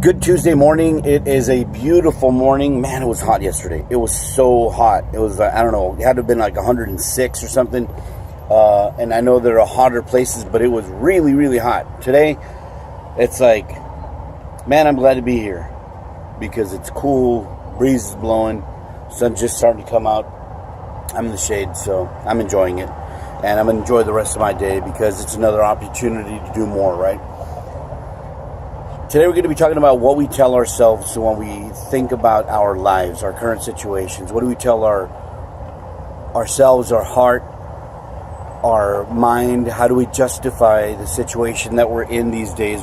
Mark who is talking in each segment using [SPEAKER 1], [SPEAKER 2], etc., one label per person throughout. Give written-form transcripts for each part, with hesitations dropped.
[SPEAKER 1] Good Tuesday morning. It is a beautiful morning. Man, it was hot yesterday. It was so hot. It was, I don't know, it had to have been like 106 or something. And I know there are hotter places, but it was really, really hot. Today, it's like, man, I'm glad to be here because it's cool. Breeze is blowing. Sun's just starting to come out. I'm in the shade, so I'm enjoying it. And I'm going to enjoy the rest of my day because it's another opportunity to do more, right? Today we're going to be talking about what we tell ourselves when we think about our lives, our current situations. What do we tell ourselves, our heart, our mind? How do we justify the situation that we're in these days,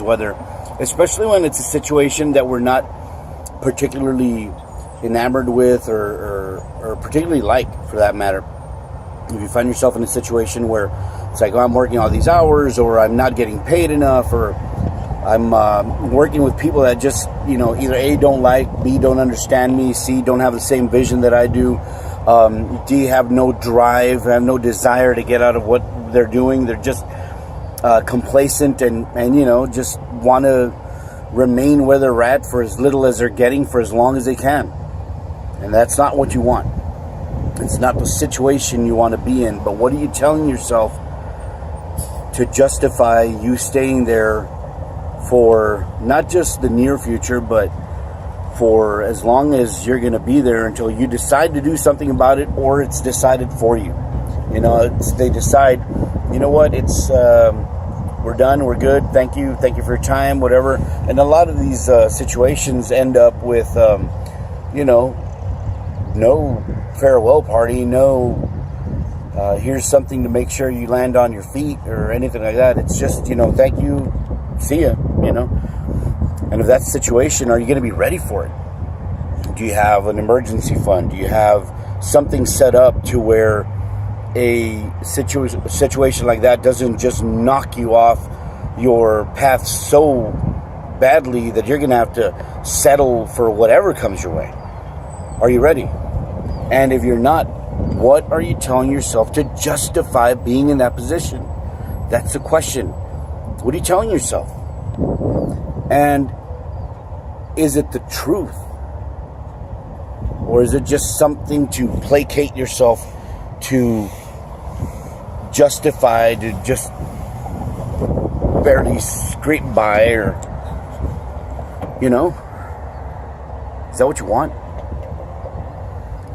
[SPEAKER 1] especially when it's a situation that we're not particularly enamored with or particularly like, for that matter. If you find yourself in a situation where it's like, oh, I'm working all these hours, or I'm not getting paid enough, or I'm working with people that just, either A, don't like, B, don't understand me, C, don't have the same vision that I do, D, have no drive, have no desire to get out of what they're doing. They're just complacent and just want to remain where they're at for as little as they're getting for as long as they can. And that's not what you want. It's not the situation you want to be in. But what are you telling yourself to justify you staying there for not just the near future, but for as long as you're going to be there until you decide to do something about it, or it's decided for you. They decide, you know what, it's we're done, we're good, thank you for your time, whatever. And a lot of these situations end up with, no farewell party, no here's something to make sure you land on your feet or anything like that. It's just, thank you, see ya, And if that's the situation, are you going to be ready for it? Do you have an emergency fund? Do you have something set up to where a situation like that doesn't just knock you off your path so badly that you're going to have to settle for whatever comes your way? Are you ready? And if you're not, what are you telling yourself to justify being in that position? That's the question. What are you telling yourself? And is it the truth? Or is it just something to placate yourself, to justify, to just barely scrape by, or, is that what you want?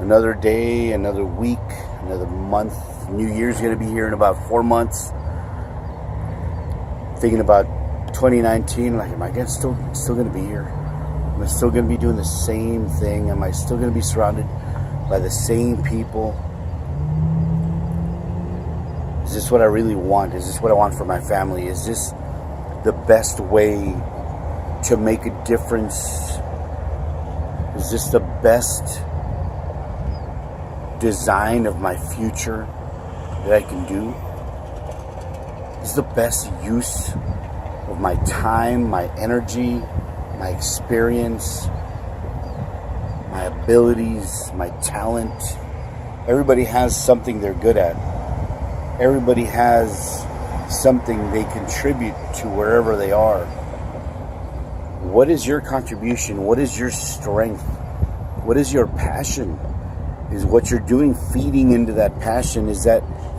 [SPEAKER 1] Another day, another week, another month. New Year's going to be here in about 4 months. Thinking about 2019, like, am I still going to be here? Am I still going to be doing the same thing? Am I still going to be surrounded by the same people? Is this what I really want? Is this what I want for my family? Is this the best way to make a difference? Is this the best design of my future that I can do? Is the best use of my time, my energy, my experience, my abilities, my talent? Everybody has something they're good at. Everybody has something they contribute to wherever they are. What is your contribution? What is your strength? What is your passion? Is what you're doing feeding into that passion? Is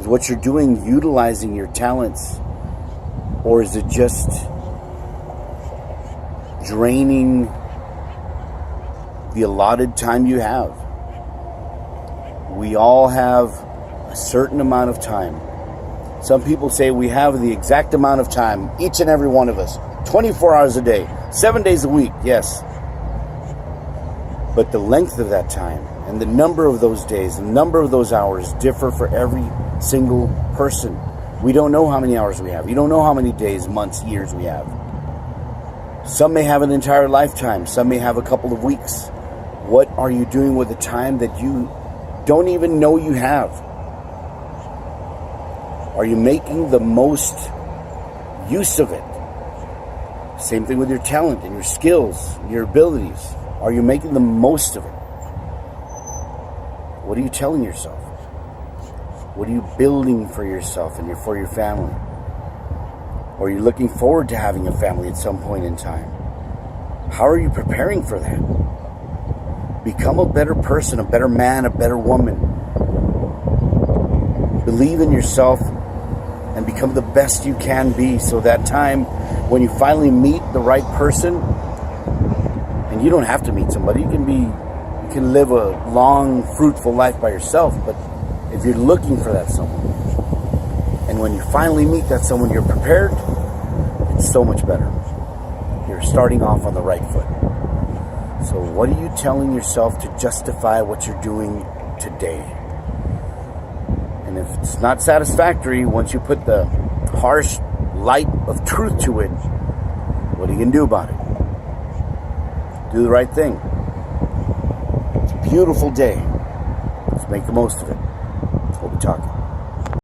[SPEAKER 1] what you're doing utilizing your talents? Or is it just draining the allotted time you have? We all have a certain amount of time. Some people say we have the exact amount of time, each and every one of us, 24 hours a day, 7 days a week, yes. But the length of that time and the number of those days, the number of those hours differ for every single person. We don't know how many hours we have. You don't know how many days, months, years we have. Some may have an entire lifetime. Some may have a couple of weeks. What are you doing with the time that you don't even know you have? Are you making the most use of it? Same thing with your talent and your skills, your abilities. Are you making the most of it? What are you telling yourself? What are you building for yourself and for your family? Or are you looking forward to having a family at some point in time? How are you preparing for that? Become a better person, a better man, a better woman. Believe in yourself and become the best you can be, so that time when you finally meet the right person, and you don't have to meet somebody, you can live a long, fruitful life by yourself, but if you're looking for that someone, and when you finally meet that someone, you're prepared, it's so much better. You're starting off on the right foot. So what are you telling yourself to justify what you're doing today? And if it's not satisfactory, once you put the harsh light of truth to it, what are you going to do about it? Do the right thing. It's a beautiful day. Let's make the most of it. We'll be talking.